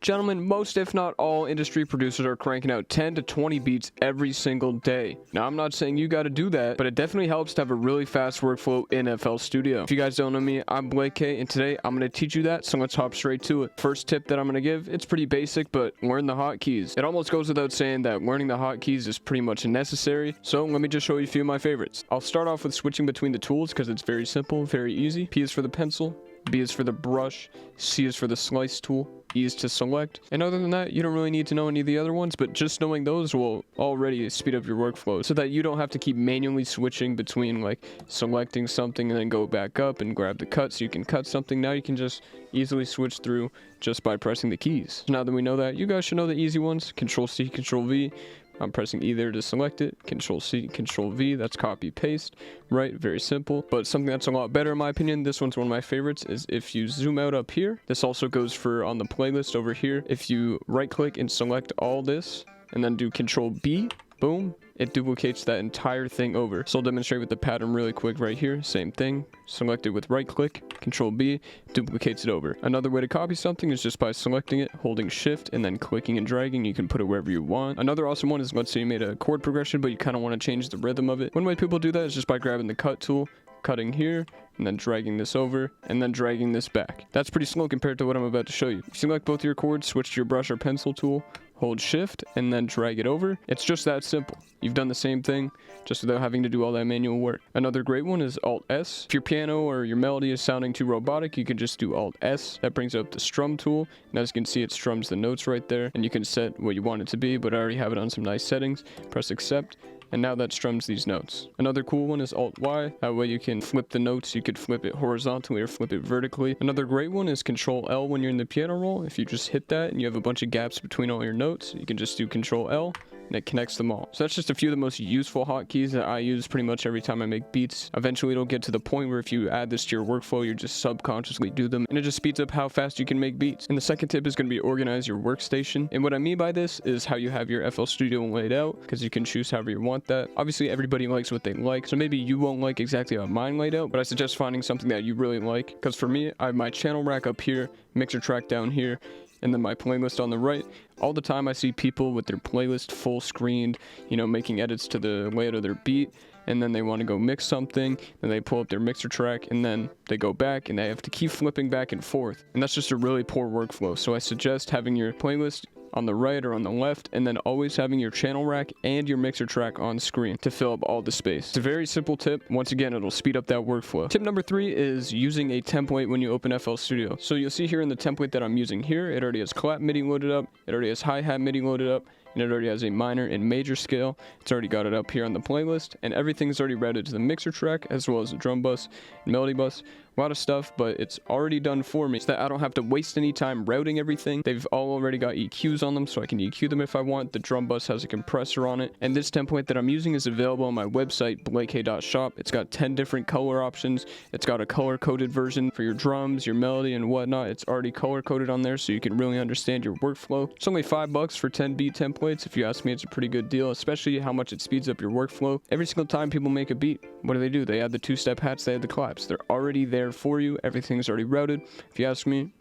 Gentlemen, most if not all industry producers are cranking out 10 to 20 beats every single day. Now, I'm not saying you gotta do that, but it definitely helps to have a really fast workflow in FL Studio. If you guys don't know me, I'm Blake K, and today I'm gonna teach you that, so let's hop straight to it. First tip that I'm gonna give, it's pretty basic, but learn the hotkeys. It almost goes without saying that learning the hotkeys is pretty much necessary, so let me just show you a few of my favorites. I'll start off with switching between the tools because it's very simple, very easy. P is for the pencil, B is for the brush, C is for the slice tool, E is to select. And other than that, you don't really need to know any of the other ones, but just knowing those will already speed up your workflow so that you don't have to keep manually switching between like selecting something and then go back up and grab the cut so you can cut something. Now you can just easily switch through just by pressing the keys. So now that we know that, you guys should know the easy ones. Control C, Control V. I'm pressing E there to select it. Control C, Control V, that's copy paste, right? Very simple. But something that's a lot better in my opinion, this one's one of my favorites, is if you zoom out up here, this also goes for on the playlist over here. If you right click and select all this and then do Control B, boom, it duplicates that entire thing over. So I'll demonstrate with the pattern really quick right here. Same thing, select it with right click, Control B, duplicates it over. Another way to copy something is just by selecting it, holding shift, and then clicking and dragging. You can put it wherever you want. Another awesome one is, let's say you made a chord progression, but you kind of want to change the rhythm of it. One way people do that is just by grabbing the cut tool, cutting here, and then dragging this over, and then dragging this back. That's pretty slow compared to what I'm about to show you. Select both your chords, switch to your brush or pencil tool, hold shift, and then drag it over. It's just that simple. You've done the same thing, just without having to do all that manual work. Another great one is Alt-S. If your piano or your melody is sounding too robotic, you can just do Alt-S. That brings up the strum tool, and as you can see, it strums the notes right there, and you can set what you want it to be, but I already have it on some nice settings. Press accept, and now that strums these notes. Another cool one is Alt-Y. That way you can flip the notes. You could flip it horizontally or flip it vertically. Another great one is Control-L when you're in the piano roll. If you just hit that and you have a bunch of gaps between all your notes, you can just do Control-L, and it connects them all. So that's just a few of the most useful hotkeys that I use pretty much every time I make beats. Eventually it'll get to the point where if you add this to your workflow, you just subconsciously do them, and it just speeds up how fast you can make beats. And the second tip is going to be organize your workstation. And what I mean by this is how you have your FL Studio laid out, because you can choose however you want that. Obviously everybody likes what they like, so maybe you won't like exactly how mine laid out, but I suggest finding something that you really like. Because for me, I have my channel rack up here, mixer track down here, and then my playlist on the right. All the time I see people with their playlist full screened, you know, making edits to the layout of their beat, and then they want to go mix something, then they pull up their mixer track, and then they go back, and they have to keep flipping back and forth. And that's just a really poor workflow. So I suggest having your playlist on the right or on the left, and then always having your channel rack and your mixer track on screen to fill up all the space. It's a very simple tip. Once again, it'll speed up that workflow. Tip number 3 is using a template when you open FL Studio. So you'll see here in the template that I'm using here, it already has clap MIDI loaded up, it already has hi-hat MIDI loaded up, and it already has a minor and major scale. It's already got it up here on the playlist, and everything's already routed to the mixer track as well as the drum bus and melody bus. A lot of stuff, but it's already done for me so that I don't have to waste any time routing everything. They've all already got EQs on them, so I can EQ them if I want. The drum bus has a compressor on it, and this template that I'm using is available on my website, blakek.shop. It's got 10 different color options. It's got a color-coded version for your drums, your melody, and whatnot. It's already color-coded on there, so you can really understand your workflow. It's only $5 for 10 beat templates. If you ask me, it's a pretty good deal, especially how much it speeds up your workflow. Every single time people make a beat, what do? They add the two-step hats, they add the claps. They're already there for you. Everything's already routed. If you ask me,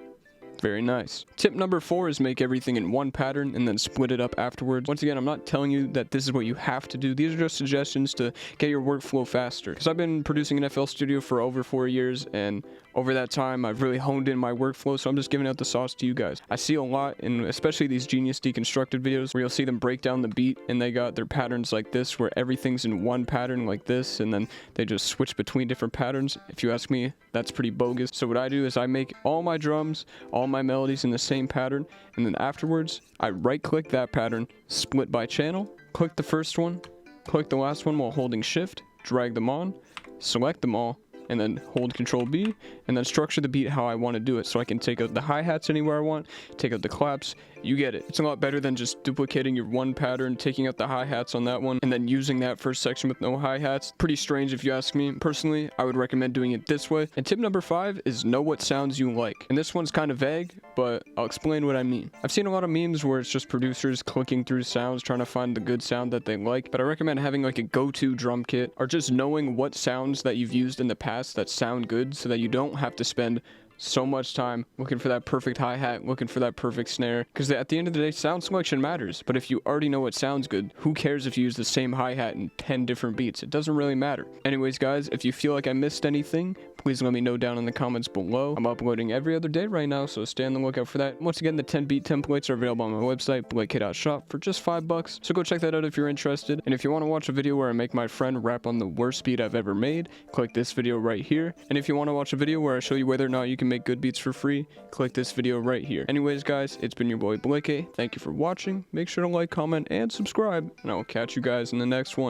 very nice. Tip number 4 is make everything in one pattern and then split it up afterwards. Once again, I'm not telling you that this is what you have to do. These are just suggestions to get your workflow faster. Because I've been producing in FL Studio for over 4 years, and over that time, I've really honed in my workflow, so I'm just giving out the sauce to you guys. I see a lot, and especially these Genius Deconstructed videos, where you'll see them break down the beat, and they got their patterns like this, where everything's in one pattern like this, and then they just switch between different patterns. If you ask me, that's pretty bogus. So what I do is I make all my drums, all my melodies in the same pattern, and then afterwards, I right-click that pattern, split by channel, click the first one, click the last one while holding shift, drag them on, select them all, and then hold Control B, and then structure the beat how I want to do it. So I can take out the hi-hats anywhere I want, take out the claps, you get it. It's a lot better than just duplicating your one pattern, taking out the hi-hats on that one, and then using that first section with no hi-hats. Pretty strange if you ask me. Personally, I would recommend doing it this way. And tip number 5 is know what sounds you like. And this one's kind of vague, but I'll explain what I mean. I've seen a lot of memes where it's just producers clicking through sounds, trying to find the good sound that they like, but I recommend having like a go-to drum kit, or just knowing what sounds that you've used in the past that sound good, so that you don't have to spend so much time looking for that perfect hi-hat, looking for that perfect snare, because at the end of the day, sound selection matters. But if you already know what sounds good, who cares if you use the same hi-hat in 10 different beats? It doesn't really matter. Anyways, guys, if you feel like I missed anything, please let me know down in the comments below. I'm uploading every other day right now, so stay on the lookout for that. Once again, the 10 beat templates are available on my website, blake.shop, for just $5, so go check that out if you're interested. And if you want to watch a video where I make my friend rap on the worst beat I've ever made, click this video right here. And if you want to watch a video where I show you whether or not you can make good beats for free, click this video right here. Anyways, guys, it's been your boy Blake. Thank you for watching. Make sure to like, comment, and subscribe, and I will catch you guys in the next one.